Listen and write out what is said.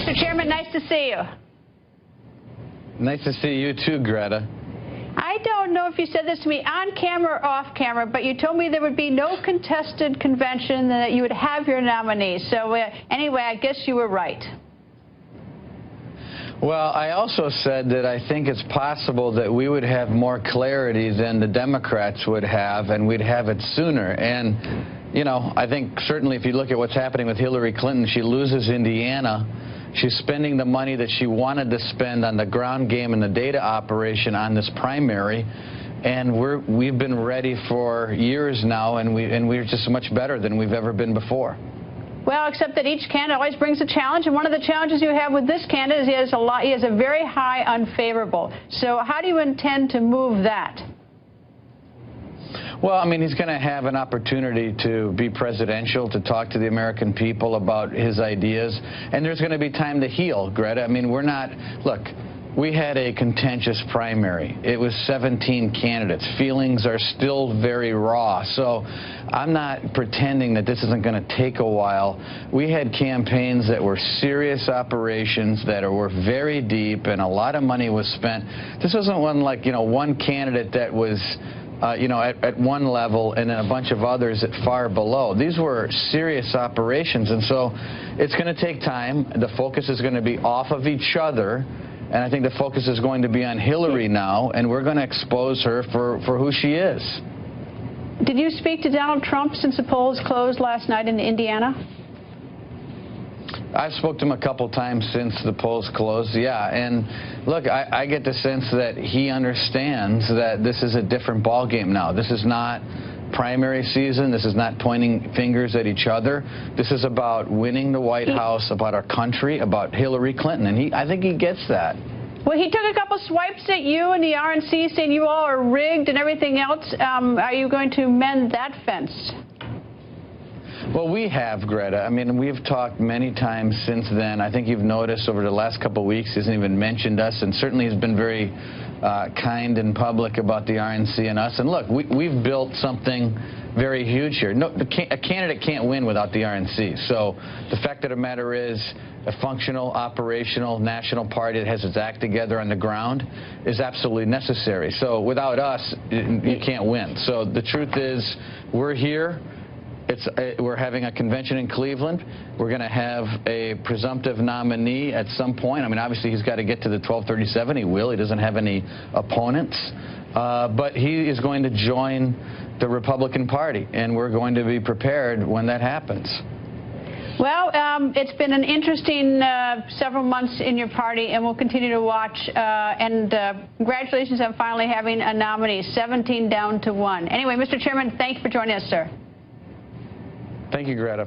Mr. Chairman, nice to see you. Nice to see you too, Greta. I don't know if you said this to me on camera or off camera, but you told me there would be no contested convention and that you would have your nominee. So anyway, I guess you were right. Well, I also said that I think it's possible that we would have more clarity than the Democrats would have, and we'd have it sooner. And, you know, I think certainly if you look at what's happening with Hillary Clinton, she loses Indiana. She's spending the money that she wanted to spend on the ground game and the data operation on this primary. And we've been ready for years now, and we're just much better than we've ever been before. Well, except that each candidate always brings a challenge, and one of the challenges you have with this candidate is he has a very high unfavorable. So how do you intend to move that? Well, I mean, he's going to have an opportunity to be presidential, to talk to the American people about his ideas, and there's going to be time to heal, Greta. I mean, look, we had a contentious primary. It was 17 candidates. Feelings are still very raw. So I'm not pretending that this isn't going to take a while. We had campaigns that were serious operations that were very deep, and a lot of money was spent. This wasn't one like, you know, one candidate that was at one level and then a bunch of others at far below. These were serious operations, and so it's going to take time. The focus is going to be off of each other. And I think the focus is going to be on Hillary now, and we're going to expose her for who she is. Did you speak to Donald Trump since the polls closed last night in Indiana? I've spoken to him a couple times since the polls closed, yeah. And look, I get the sense that he understands that this is a different ballgame now. This is not primary season. This is not pointing fingers at each other. This is about winning the White House, about our country, about Hillary Clinton. And I think he gets that. Well, he took a couple swipes at you and the RNC, saying you all are rigged and everything else. Are you going to mend that fence? Well, we have, Greta. I mean, we've talked many times since then. I think you've noticed over the last couple of weeks he hasn't even mentioned us, and certainly he's been very kind and public about the RNC and us. And look, we've built something very huge here. No, a candidate can't win without the RNC. So the fact of the matter is a functional, operational, national party that has its act together on the ground is absolutely necessary. So without us, you can't win. So the truth is we're here. We're having a convention in Cleveland. We're going to have a presumptive nominee at some point. I mean, obviously, he's got to get to the 1237. He will. He doesn't have any opponents. But he is going to join the Republican Party, and we're going to be prepared when that happens. Well, it's been an interesting several months in your party, and we'll continue to watch. Congratulations on finally having a nominee, 17 down to 1. Anyway, Mr. Chairman, thank you for joining us, sir. Thank you, Greta.